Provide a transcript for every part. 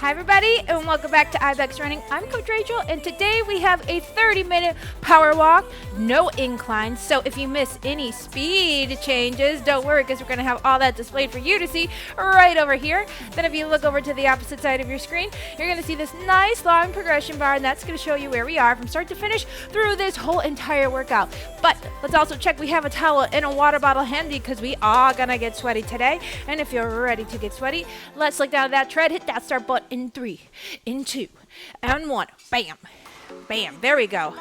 Hi everybody, and welcome back to Ibex Running. I'm Coach Rachael, and today we have a 30-minute power walk, no inclines. So if you miss any speed changes, don't worry, because we're going to have all that displayed for you to see right over here. Then if you look over to the opposite side of your screen, you're going to see this nice long progression bar, and that's going to show you where we are from start to finish through this whole entire workout. But let's also check we have a towel and a water bottle handy, because we are going to get sweaty today. And if you're ready to get sweaty, let's look down at that tread, hit that start button in 3, in 2, and 1. Bam, bam, there we go.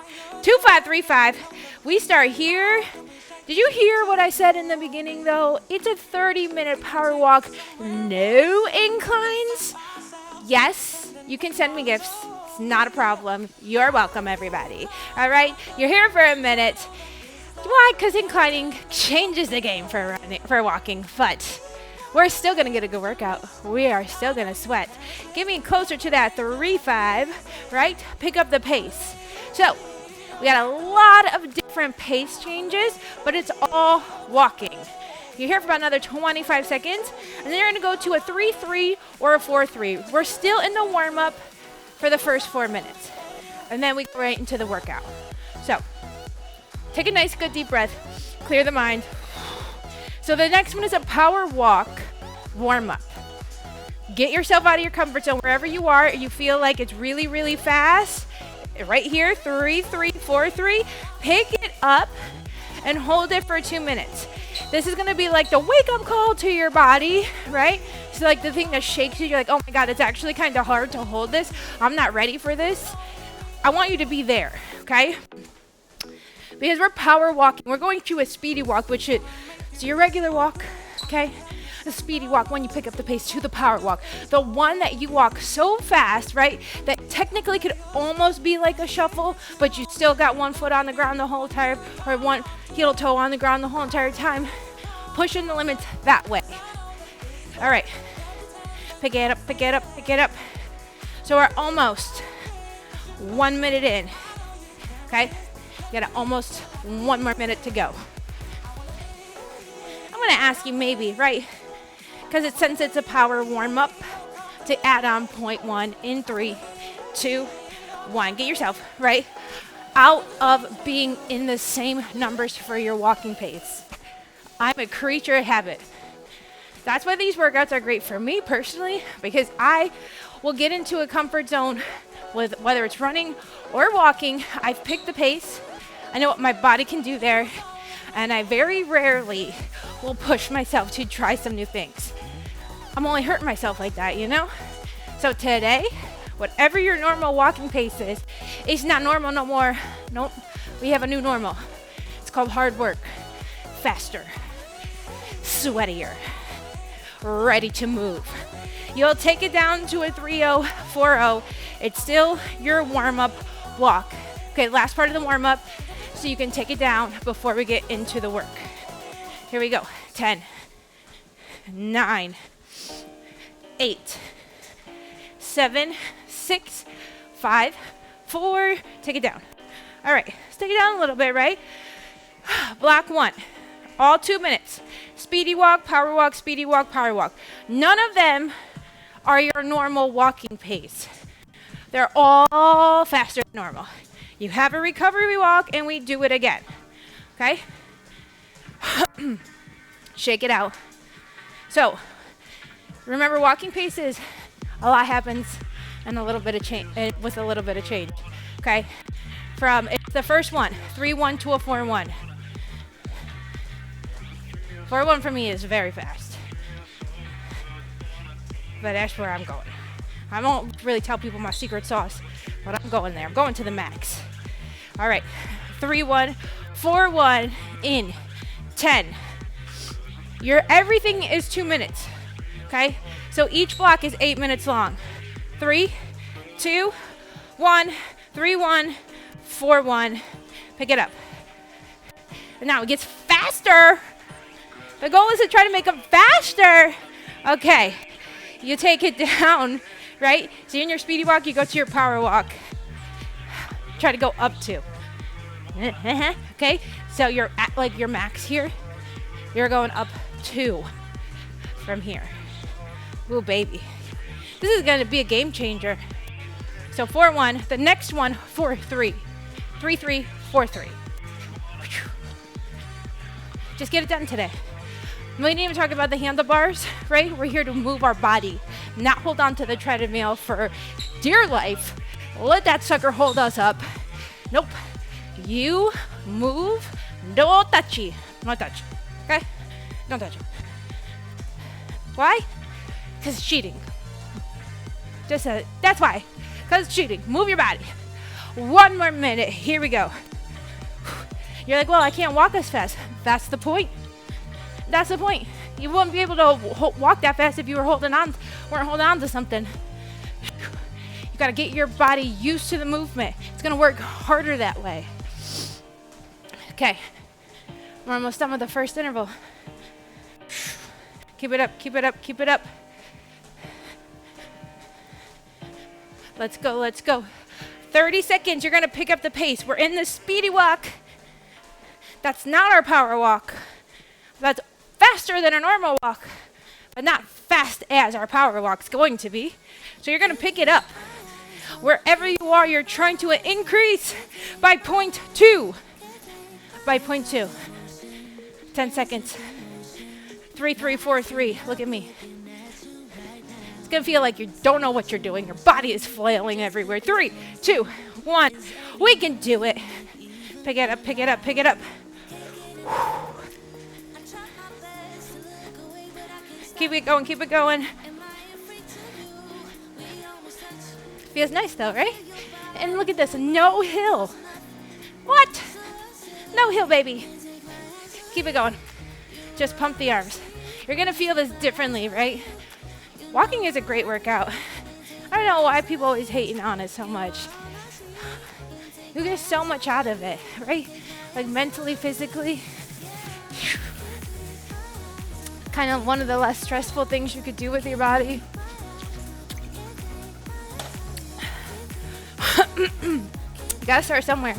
2, 5, 3, 5. We start here. Did you hear what I said in the beginning though? It's a 30-minute power walk, no inclines. Yes, you can send me gifts. It's not a problem. You're welcome, everybody. All right, you're here for a minute. Why? Because inclining changes the game for walking, but we're still going to get a good workout. We are still going to sweat. Get me closer to that 3, 5, right? Pick up the pace. So we got a lot of different pace changes, but it's all walking. You're here for about another 25 seconds, and then you're going to go to a 3-3 or a 4-3. We're still in the warm-up for the first 4 minutes, and then we go right into the workout. So take a nice, good, deep breath. Clear the mind. So the next one is a power walk warm-up. Get yourself out of your comfort zone wherever you are. You feel like it's really, really fast. Right here, 3, 3, 4, 3. Pick it up and hold it for 2 minutes. This is gonna be like the wake-up call to your body, right? So like the thing that shakes you, you're like, oh my God, it's actually kind of hard to hold this. I'm not ready for this. I want you to be there, okay? Because we're power walking. We're going to a speedy walk, which is your regular walk, okay? A speedy walk when you pick up the pace to the power walk. The one that you walk so fast, right, that technically could almost be like a shuffle, but you still got one foot on the ground the whole time, or one heel toe on the ground the whole entire time. Pushing the limits that way. All right. Pick it up, pick it up, pick it up. So we're almost 1 minute in, okay? You got almost 1 more minute to go. I'm gonna ask you maybe, right? Because since it's a power warm-up, to add on 0.1 in 3, 2, 1. Get yourself, right, out of being in the same numbers for your walking pace. I'm a creature of habit. That's why these workouts are great for me personally, because I will get into a comfort zone with whether it's running or walking. I've picked the pace. I know what my body can do there, and I very rarely will push myself to try some new things. I'm only hurting myself like that, you know? So today, whatever your normal walking pace is, it's not normal no more. Nope, we have a new normal. It's called hard work, faster, sweatier, ready to move. You'll take it down to a 3-0, 4-0. It's still your warm-up walk. Okay, last part of the warm-up, so you can take it down before we get into the work. Here we go. 10, 9, 8, 7, 6, 5, 4. Take it down. All right, let's take it down a little bit, right? Block 1, all 2 minutes. Speedy walk, power walk, speedy walk, power walk. None of them are your normal walking pace. They're all faster than normal. You have a recovery walk, and we do it again, okay? Shake it out. So, remember, walking pace is a lot happens and a little bit of change, with a little bit of change, okay? From it's the first one, 3-1 to a 4-1. 4-1 for me is very fast, but that's where I'm going. I won't really tell people my secret sauce, but I'm going there. I'm going to the max. All right, 3-1, 4-1 in 10. Your everything is 2 minutes, okay? So each block is 8 minutes long. 3, 2, 1, 3-1, 4-1. Pick it up. And now it gets faster. The goal is to try to make them faster. Okay, you take it down, right? So in your speedy walk, you go to your power walk. Try to go up 2. Okay, so you're at like your max here. You're going up 2 from here. Ooh, baby. This is gonna be a game changer. So 4-1, the next one, 4-3. 3-3, 4-3. Just get it done today. We didn't even talk about the handlebars, right? We're here to move our body, not hold on to the treadmill for dear life. Let that sucker hold us up. Nope. You move, no touchy. No touch, okay? Don't touch it. Why? Because it's cheating. Just said it. That's why. Because it's cheating. Move your body. 1 more minute. Here we go. You're like, well, I can't walk as fast. That's the point. That's the point. You wouldn't be able to walk that fast if you weren't holding on to something. You got to get your body used to the movement. It's going to work harder that way. Okay. We're almost done with the first interval. Keep it up, keep it up, keep it up. Let's go, let's go. 30 seconds, you're gonna pick up the pace. We're in the speedy walk. That's not our power walk. That's faster than a normal walk, but not fast as our power walk's going to be. So you're gonna pick it up. Wherever you are, you're trying to increase by 0.2. By 0.2. 10 seconds. 3, 3, 4, 3. Look at me. It's gonna feel like you don't know what you're doing. Your body is flailing everywhere. 3, 2, 1. We can do it. Pick it up, pick it up, pick it up. Keep it going, keep it going. Feels nice though, right? And look at this, no hill. What? No hill, baby. Keep it going. Just pump the arms. You're gonna feel this differently, right? Walking is a great workout. I don't know why people always hating on it so much. You get so much out of it, right? Like mentally, physically. Kind of one of the less stressful things you could do with your body. You gotta start somewhere.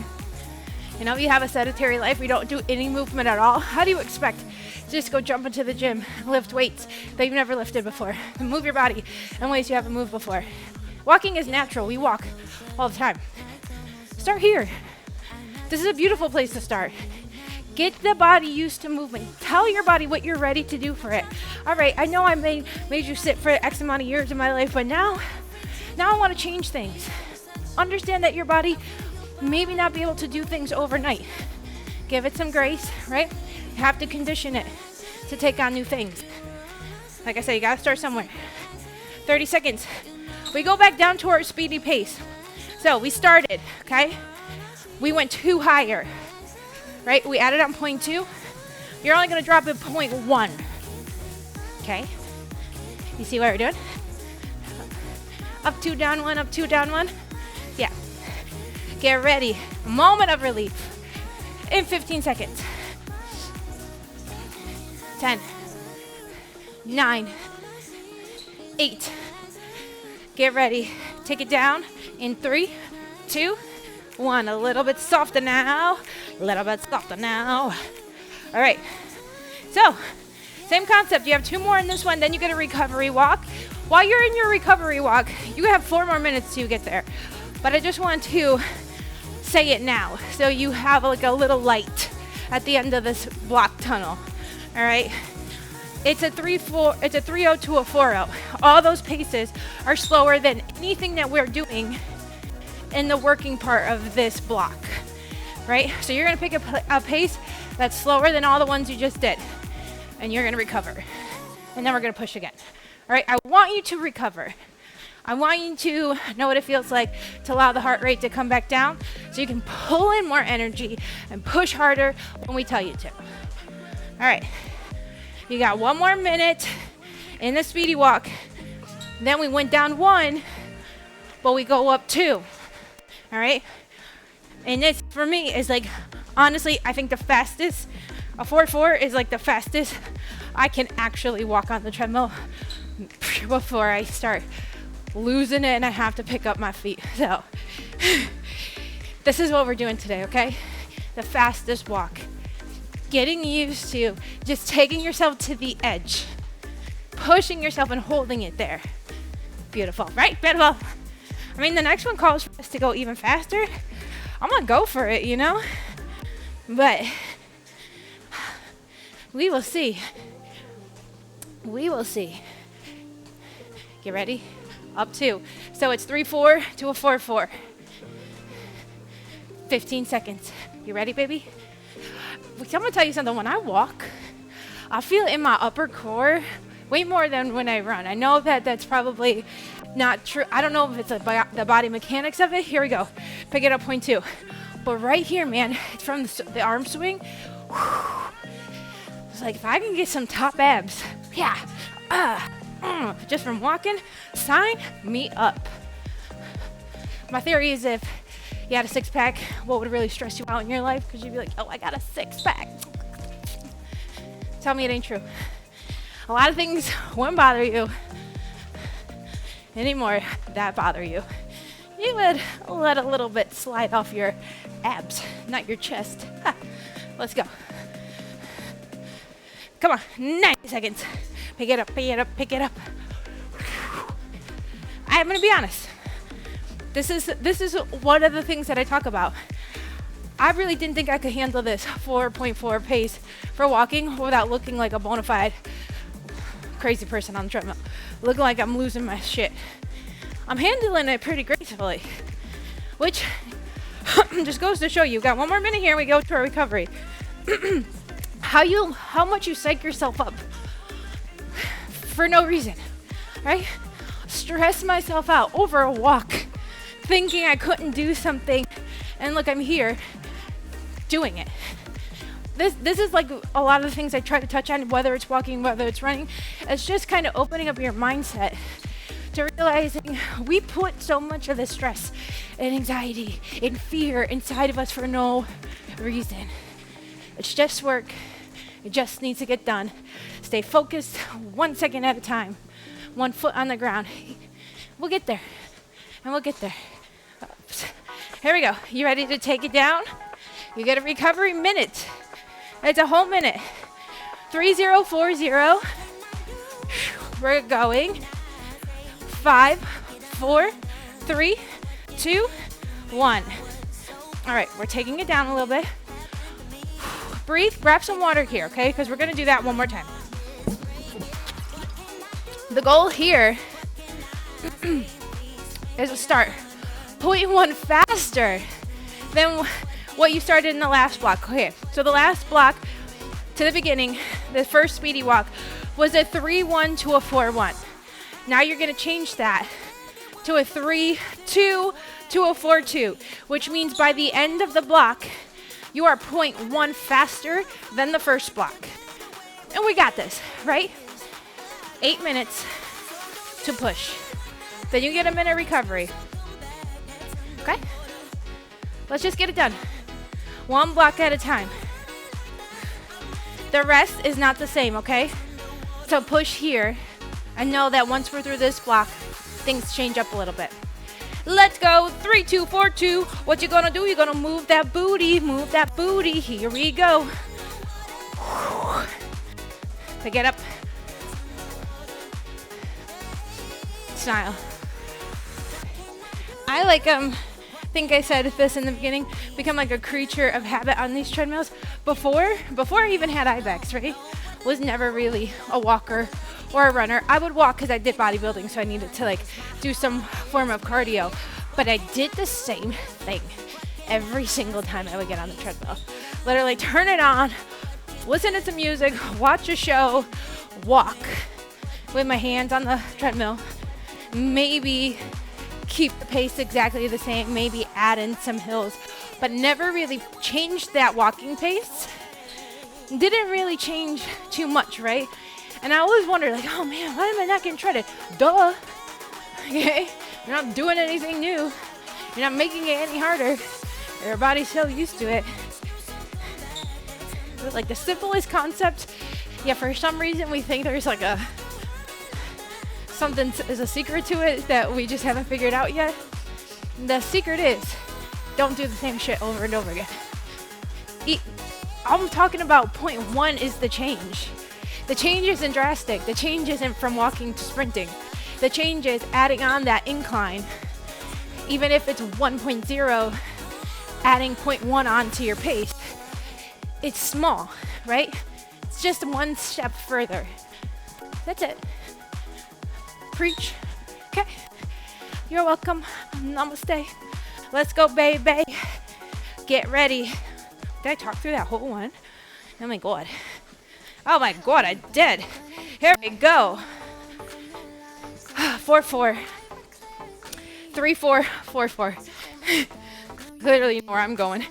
You know, you have a sedentary life, you don't do any movement at all. How do you expect to just go jump into the gym, lift weights that you've never lifted before, and move your body in ways you haven't moved before? Walking is natural. We walk all the time. Start here. This is a beautiful place to start. Get the body used to movement. Tell your body what you're ready to do for it. All right, I know I made you sit for X amount of years in my life, but now I want to change things. Understand that your body maybe not be able to do things overnight. Give it some grace, right? You have to condition it to take on new things. Like I said, you gotta start somewhere. 30 seconds. We go back down to our speedy pace. So we started, okay? We went 2 higher, right? We added on 0.2. You're only gonna drop at 0.1, okay? You see what we're doing? Up 2, down 1, up 2, down 1. Yeah. Get ready. Moment of relief in 15 seconds. 10, 9, 8. Get ready. Take it down in 3, 2, 1. A little bit softer now. A little bit softer now. All right. So, same concept. You have 2 more in this one, then you get a recovery walk. While you're in your recovery walk, you have 4 more minutes to get there. But I just want to say it now, so you have like a little light at the end of this block tunnel. All right. It's a 3-0 to a 4-0. All those paces are slower than anything that we're doing in the working part of this block, right? So you're gonna pick a pace that's slower than all the ones you just did, and you're gonna recover. And then we're gonna push again. All right, I want you to recover. I want you to know what it feels like to allow the heart rate to come back down so you can pull in more energy and push harder when we tell you to. All right, you got 1 more minute in the speedy walk. Then we went down 1, but we go up 2. All right, and this for me is like, honestly, I think the fastest, a 4-4 is like the fastest I can actually walk on the treadmill before I start losing it and I have to pick up my feet. So this is what we're doing today, okay? The fastest walk. Getting used to just taking yourself to the edge, pushing yourself and holding it there. Beautiful, right? Beautiful. I mean, the next one calls for us to go even faster. I'm gonna go for it, you know? But we will see. We will see. Get ready? Up 2. So it's 3-4 to a 4-4. 15 seconds. You ready, baby? I'm gonna tell you something. When I walk, I feel in my upper core way more than when I run. I know that that's probably not true. I don't know if it's the body mechanics of it. Here we go. Pick it up, point 2. But right here, man, it's from the arm swing. It's like if I can get some top abs, yeah, just from walking, sign me up. My theory is if you had a 6-pack, what would really stress you out in your life? Because you'd be like, oh, I got a 6-pack. Tell me it ain't true. A lot of things wouldn't bother you anymore that bother you. You would let a little bit slide off your abs, not your chest. Let's go. Come on, 90 seconds. Pick it up, pick it up, pick it up. I'm gonna be honest. This is one of the things that I talk about. I really didn't think I could handle this 4.4 pace for walking without looking like a bona fide crazy person on the treadmill. Looking like I'm losing my shit. I'm handling it pretty gracefully, which just goes to show you. Got 1 more minute here and we go to our recovery. How much you psych yourself up for no reason, right? Stress myself out over a walk, thinking I couldn't do something, and look, I'm here doing it. This is like a lot of the things I try to touch on, whether it's walking, whether it's running. It's just kind of opening up your mindset to realizing we put so much of the stress and anxiety and fear inside of us for no reason. It's just work. It just needs to get done. Stay focused 1 second at a time, 1 foot on the ground. We'll get there, and we'll get there. Here we go. You ready to take it down? You get a recovery minute. It's a whole minute. 3040. We're going. 5, 4, 3, 2, 1. All right, we're taking it down a little bit. Breathe, grab some water here, okay? Because we're gonna do that one more time. The goal here is to start 0.1 faster than what you started in the last block. Okay, so the last block to the beginning, the first speedy walk, was a 3-1 to a 4-1. Now you're gonna change that to a 3-2 to a 4-2, which means by the end of the block, you are 0.1 faster than the first block. And we got this, right? 8 minutes to push. Then you get a minute recovery. Okay? Let's just get it done. 1 block at a time. The rest is not the same, okay? So push here. And know that once we're through this block, things change up a little bit. Let's go. 3, 2, 4, 2. What you gonna do? You're gonna move that booty. Move that booty. Here we go. Pick it up. Smile. I think I said this in the beginning, become like a creature of habit on these treadmills. Before I even had ibex, right? Was never really a walker or a runner. I would walk because I did bodybuilding, so I needed to do some form of cardio. But I did the same thing every single time I would get on the treadmill. Literally turn it on, listen to some music, watch a show, walk with my hands on the treadmill. Maybe keep the pace exactly the same, maybe add in some hills, but never really changed that walking pace. Didn't really change too much, right? And I always wondered, oh man, why am I not getting treaded? Duh. Okay? You're not doing anything new. You're not making it any harder. Your body's so used to it. But the simplest concept, yeah, for some reason we think there's something is a secret to it that we just haven't figured out yet. The secret is, don't do the same shit over and over again. I'm talking about 0.1 is the change. The change isn't drastic. The change isn't from walking to sprinting. The change is adding on that incline. Even if it's 1.0, adding 0.1 onto your pace. It's small, right? It's just one step further. That's it. Preach. Okay. You're welcome. Namaste. Let's go, baby. Get ready. Did I talk through that whole one? Oh my God. Oh my God, I did. Here we go. 4-4. 3-4, 4-4. Literally know where I'm going.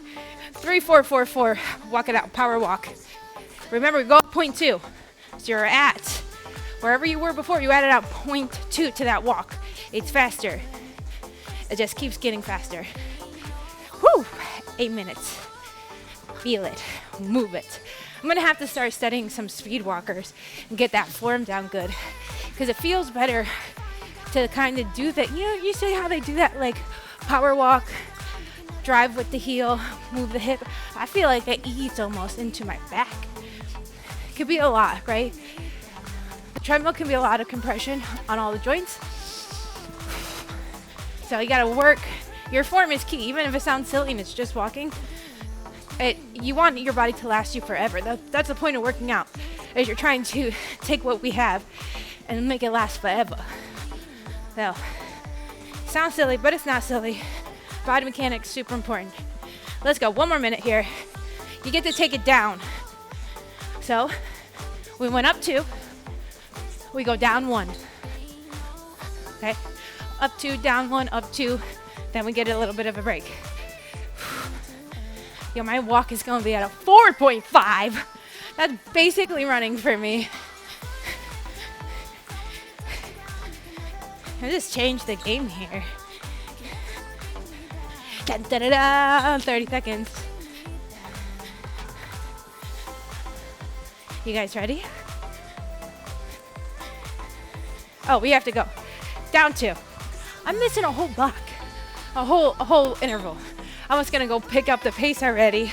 3-4, 4-4. Walk it out. Power walk. Remember, we go up 0.2. So you're at wherever you were before. You added out 0.2 to that walk. It's faster. It just keeps getting faster. Whew. 8 minutes. Feel it. Move it. I'm going to have to start studying some speed walkers and get that form down good. Because it feels better to kind of do that. You know, you see how they do that, like power walk, drive with the heel, move the hip. I feel like it eats almost into my back. It could be a lot, right? The treadmill can be a lot of compression on all the joints. So you got to work. Your form is key. Even if it sounds silly and it's just walking, you want your body to last you forever. That's the point of working out, is you're trying to take what we have and make it last forever. So, sounds silly, but it's not silly. Body mechanics, super important. Let's go. 1 more minute here. You get to take it down. So, we went up 2. We go down 1. Okay? Up 2, down 1, up 2. Then we get a little bit of a break. Yo, my walk is going to be at a 4.5. That's basically running for me. I just changed the game here. Dun, dun, dun, dun, 30 seconds. You guys ready? Oh, we have to go. Down 2. I'm missing a whole block. A whole interval. I was gonna go pick up the pace already,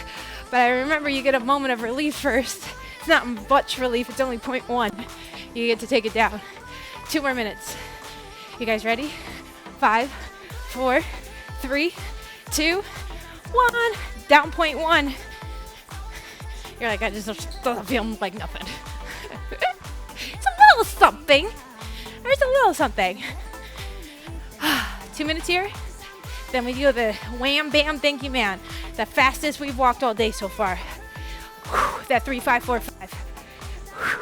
but I remember you get a moment of relief first. It's not much relief, it's only 0.1. You get to take it down. 2 more minutes. You guys ready? 5, 4, 3, 2, 1. Down 0.1. You're like, I just don't feel like nothing. It's a little something. There's a little something. 2 minutes here. Then we do the wham, bam, thank you, man. The fastest we've walked all day so far. Whew, that 3, 5, 4, 5. Whew.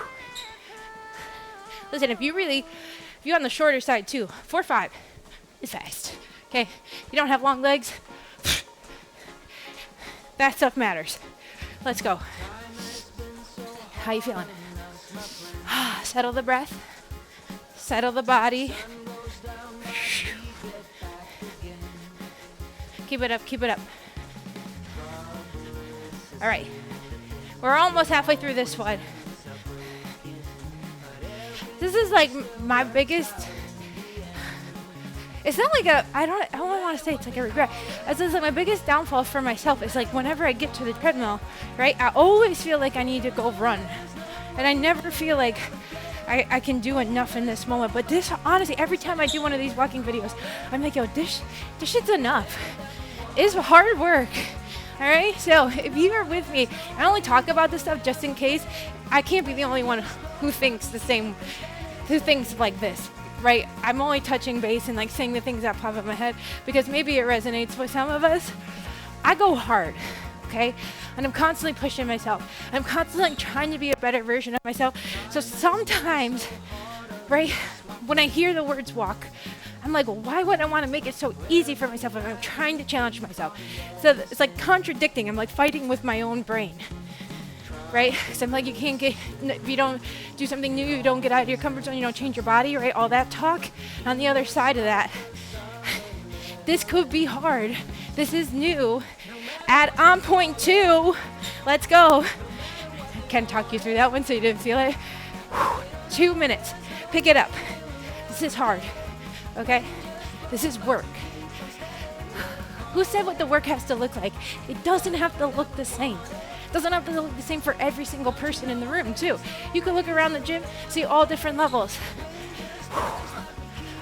Listen, if you're on the shorter side too, 4, 5 is fast. Okay, you don't have long legs. That stuff matters. Let's go. How you feeling? Settle the breath. Settle the body. Keep it up, keep it up. All right. We're almost halfway through this one. This is like my biggest, it's not like I don't want to say it's like a regret. It's just like my biggest downfall for myself is like whenever I get to the treadmill, right? I always feel like I need to go run. And I never feel like I can do enough in this moment. But this, honestly, every time I do one of these walking videos, I'm like, yo, this shit's enough. It's hard work. All right, so if you are with me, I only talk about this stuff just in case. I can't be the only one who thinks like this, right? I'm only touching base and like saying the things that pop up in my head because maybe it resonates with some of us. I go hard, okay? And I'm constantly pushing myself. I'm constantly trying to be a better version of myself. So sometimes, right, when I hear the words walk, I'm like, well, why would I want to make it so easy for myself if I'm trying to challenge myself? So it's like contradicting. I'm like fighting with my own brain, right? Because I'm like, if you don't do something new, you don't get out of your comfort zone, you don't change your body, right? All that talk. On the other side of that, this could be hard. This is new. Add on 0.2. Let's go. I can talk you through that one so you didn't feel it. 2 minutes. Pick it up. This is hard. Okay? This is work. Who said what the work has to look like? It doesn't have to look the same. It doesn't have to look the same for every single person in the room, too. You can look around the gym, see all different levels.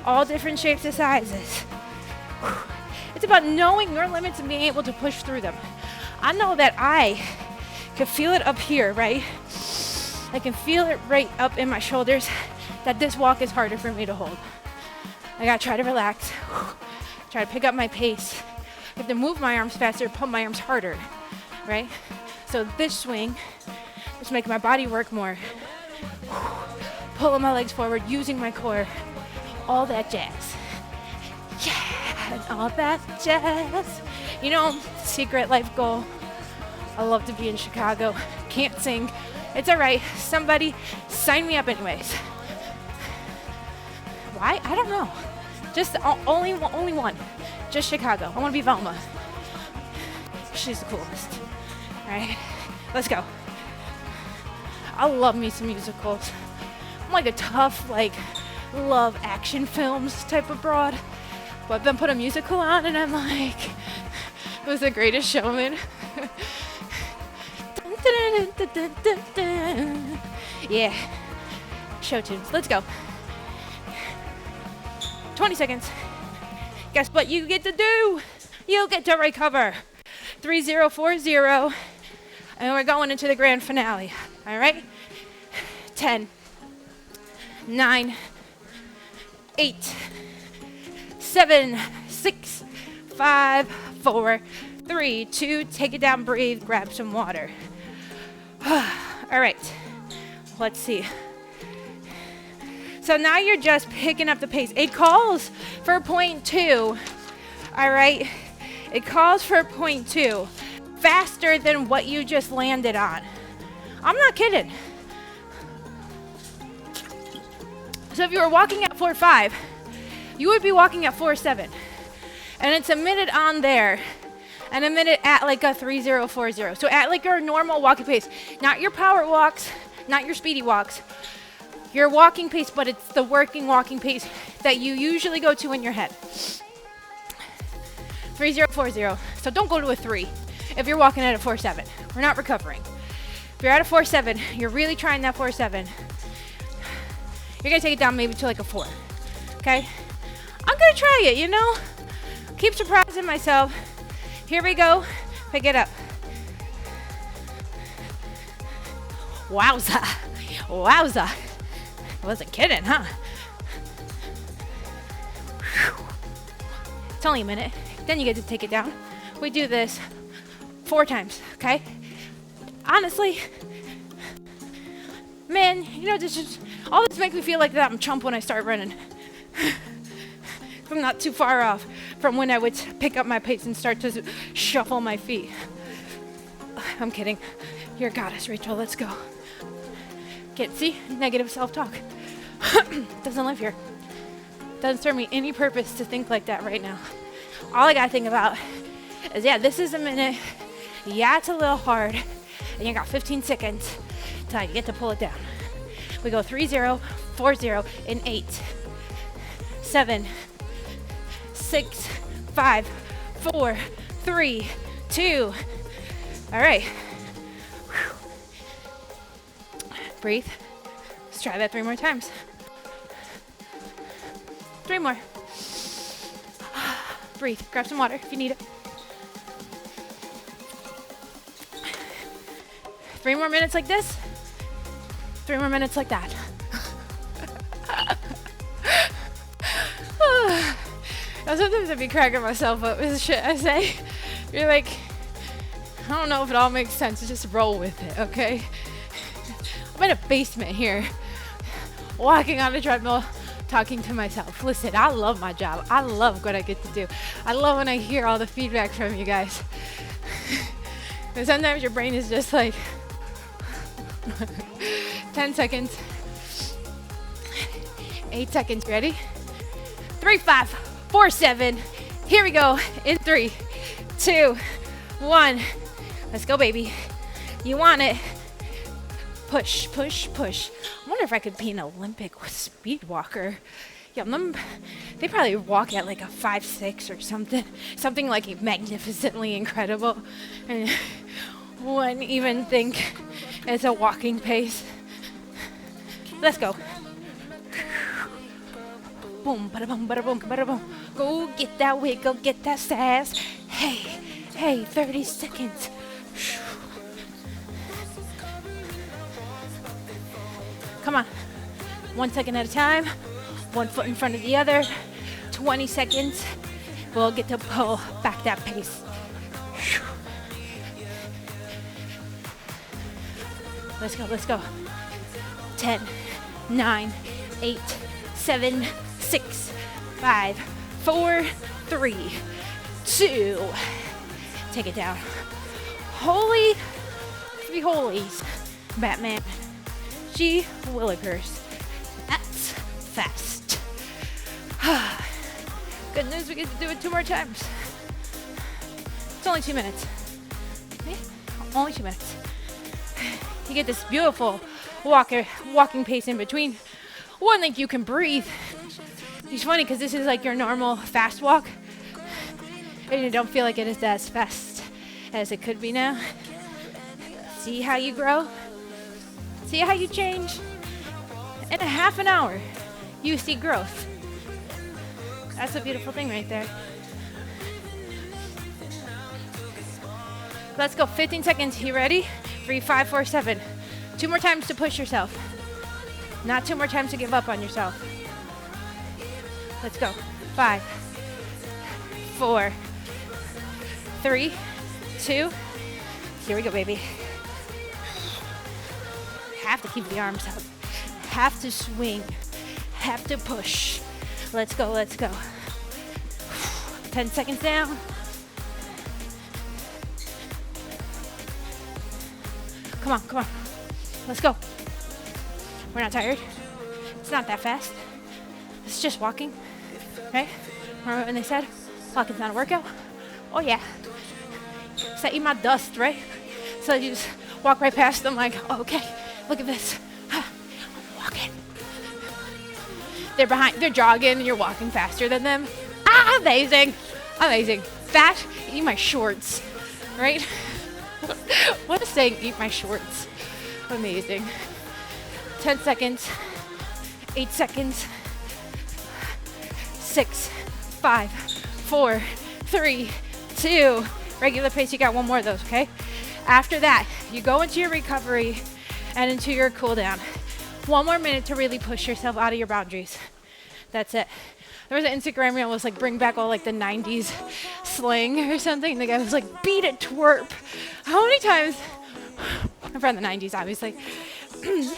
all different shapes and sizes. It's about knowing your limits and being able to push through them. I know that I can feel it up here, right? I can feel it right up in my shoulders that this walk is harder for me to hold. I gotta try to relax, try to pick up my pace. I have to move my arms faster, pump my arms harder, right? So this swing is making my body work more. Pulling my legs forward, using my core, all that jazz. Yeah, and all that jazz. You know, secret life goal. I love to be in Chicago. Can't sing. It's all right. Somebody sign me up anyways. Why? I don't know. Just only one. Just Chicago. I want to be Velma. She's the coolest. All right, let's go. I love me some musicals. I'm like a tough, love action films type of broad. But then put a musical on and I'm like, it was The Greatest Showman. Yeah, show tunes. Let's go. 20 seconds. Guess what you get to do? You get to recover. 3-0-4-0. And we're going into the grand finale. All right? 10, 9, 8, 7, 6, 5, 4, 3, 2. Take it down, breathe, grab some water. All right. Let's see. So now you're just picking up the pace. It calls for 0.2. All right? It calls for 0.2. Faster than what you just landed on. I'm not kidding. So if you were walking at 4.5, you would be walking at 4.7. And it's a minute on there and a minute at like a 3-0-4-0. So at like your normal walking pace, not your power walks, not your speedy walks, your walking pace, but it's the working walking pace that you usually go to in your head. 3-0-4-0. So don't go to a 3 if you're walking at a 4.7. We're not recovering. If you're at a 4.7, you're really trying that 4.7. You're gonna take it down maybe to like a 4. Okay? I'm gonna try it, you know? Keep surprising myself. Here we go. Pick it up. Wowza. Wowza. I wasn't kidding, huh? Whew. It's only a minute. Then you get to take it down. We do this 4 times, okay? Honestly, man, you know, all this makes me feel like that I'm chump when I start running. I'm not too far off from when I would pick up my pace and start to shuffle my feet. I'm kidding. You're a goddess, Rachel. Let's go. See? Negative self-talk. Doesn't live here. Doesn't serve me any purpose to think like that right now. All I gotta think about is, yeah, this is a minute. Yeah, it's a little hard. And you got 15 seconds till you get to pull it down. We go 3-0-4-0 in 8, 7, 6, 5, 4, 3, 2. All right. Whew. Breathe. Let's try that 3 more times. 3 more. Breathe. Grab some water if you need it. 3 more minutes like this. 3 more minutes like that. Now sometimes I'd be cracking myself up with the shit I say. You're like, I don't know if it all makes sense. Just roll with it, okay? I'm in a basement here, walking on a treadmill, talking to myself. Listen, I love my job. I love what I get to do. I love when I hear all the feedback from you guys. And sometimes your brain is just like, 10 seconds, 8 seconds, ready? 3, 5, 4, 7, here we go, in 3, 2, 1, let's go, baby, you want it, push, push, push. I wonder if I could be an Olympic speed walker. Yeah, they probably walk at like a 5'6" or something like magnificently incredible, and wouldn't even think it's a walking pace. Let's go. boom, bada boom, bada boom, bada boom. Go get that wiggle, get that sass. Hey, 30 seconds. Come on. 1 second at a time. 1 foot in front of the other. 20 seconds. We'll get to pull back that pace. Let's go. 10, 9, 8, 7, 6, 5, 4, 3, 2. Take it down. Holy, three holies. Batman. Gee willikers. That's fast. Good news, we get to do it 2 more times. It's only 2 minutes. Yeah, only 2 minutes. You get this beautiful walking pace in between. One, like you can breathe. It's funny because this is like your normal fast walk. And you don't feel like it is as fast as it could be now. See how you grow? See how you change? In a half an hour, you see growth. That's a beautiful thing right there. Let's go, 15 seconds. You ready? 3, 5, 4, 7. 2 more times to push yourself. Not 2 more times to give up on yourself. Let's go. 5, 4, 3, 2. Here we go, baby. Have to keep the arms up. Have to swing. Have to push. Let's go. 10 seconds down. Come on. Let's go. We're not tired. It's not that fast. It's just walking, right? Remember when they said, walking's not a workout? Oh yeah. So eat my dust, right? So you just walk right past them like, oh, okay, look at this. I'm walking. They're jogging, and you're walking faster than them. Amazing. That, eat my shorts, right? What is saying, eat my shorts? Amazing. 10 seconds, 8 seconds, 6, 5, 4, 3, 2. Regular pace, you got 1 more of those, okay? After that, you go into your recovery and into your cool down. 1 more minute to really push yourself out of your boundaries. That's it. There was an Instagram reel that was like, bring back all like the 90s slang or something. The guy was like, beat it, twerp. How many times, I'm from the 90s, obviously.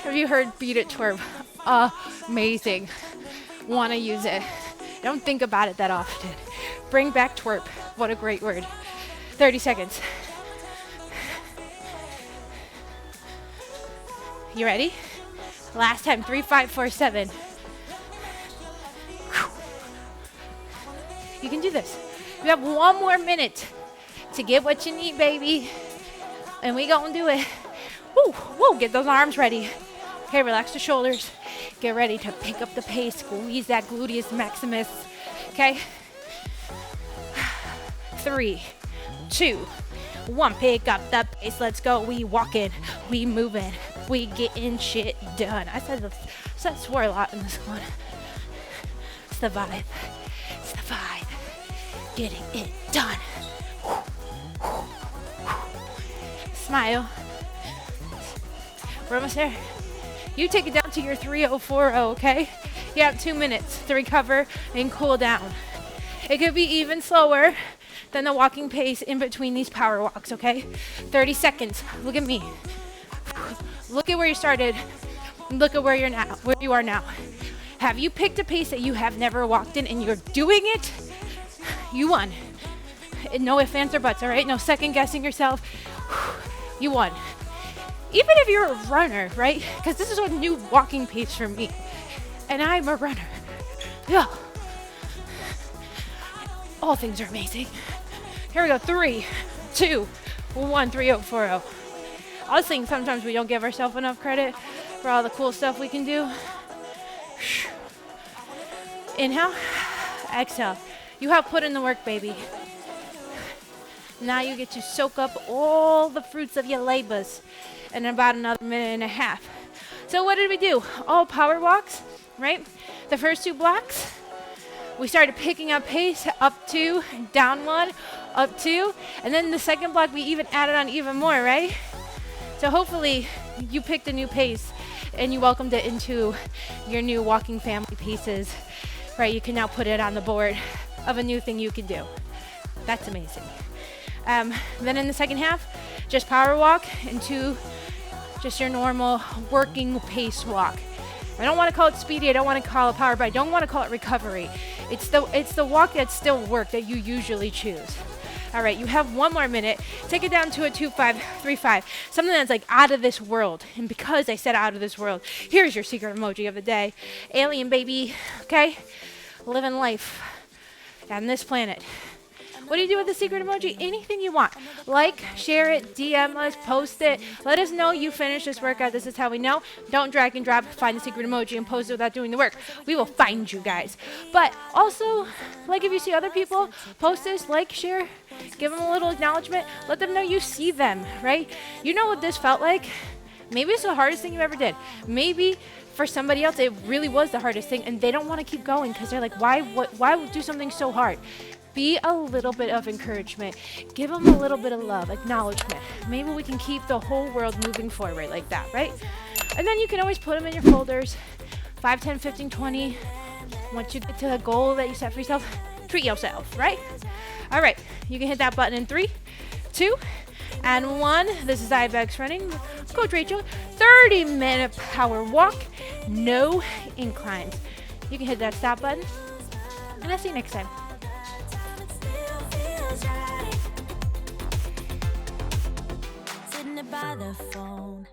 Have you heard beat it, twerp? Amazing. Want to use it. Don't think about it that often. Bring back twerp. What a great word. 30 seconds. You ready? Last time, 3, 5, 4, 7. You can do this. You have 1 more minute to get what you need, baby. And we gonna do it. Woo, get those arms ready. Okay, relax the shoulders. Get ready to pick up the pace. Squeeze that gluteus maximus. Okay? 3, 2, 1. Pick up the pace. Let's go. We walking. We moving. We getting shit done. I swore a lot in this one. It's the vibe. Getting it done. Smile. We're almost there. You take it down to your 3040, okay? You have 2 minutes to recover and cool down. It could be even slower than the walking pace in between these power walks, okay? 30 seconds. Look at me. Look at where you started. Look at where you are now. Have you picked a pace that you have never walked in and you're doing it? You won. No ifs, ands, or buts, all right? No second guessing yourself. You won. Even if you're a runner, right? Because this is a new walking pace for me. And I'm a runner. Yeah. All things are amazing. Here we go. 3, 2, 1, 3040. I was thinking sometimes we don't give ourselves enough credit for all the cool stuff we can do. Inhale. Exhale. You have put in the work, baby. Now you get to soak up all the fruits of your labors in about another minute and a half. So what did we do? All power walks, right? The first 2 blocks, we started picking up pace, up 2, down 1, up 2, and then the second block we even added on even more, right? So hopefully you picked a new pace and you welcomed it into your new walking family paces, right? You can now put it on the board of a new thing you can do. That's amazing. Then in the second half, just power walk into just your normal working pace walk. I don't want to call it speedy, I don't want to call it power, but I don't want to call it recovery. It's the walk that's still work that you usually choose. All right, you have 1 more minute. Take it down to a 2-5, 3-5, something that's like out of this world. And because I said out of this world, here's your secret emoji of the day. Alien baby, okay? Living life on this planet. What do you do with the secret emoji? Anything you want. Like, share it, DM us, post it. Let us know you finished this workout. This is how we know. Don't drag and drop, find the secret emoji and post it without doing the work. We will find you guys. But also, like if you see other people post this, like, share, give them a little acknowledgement. Let them know you see them, right? You know what this felt like? Maybe it's the hardest thing you ever did. Maybe for somebody else, it really was the hardest thing, and they don't want to keep going because they're like, why do something so hard? Be a little bit of encouragement. Give them a little bit of love, acknowledgement. Maybe we can keep the whole world moving forward like that, right? And then you can always put them in your folders. 5, 10, 15, 20. Once you get to the goal that you set for yourself, treat yourself, right? All right, you can hit that button in 3, 2, and 1. This is IBEX running. Coach Rachael, 30-minute power walk, no inclines. You can hit that stop button, and I'll see you next time. By the phone.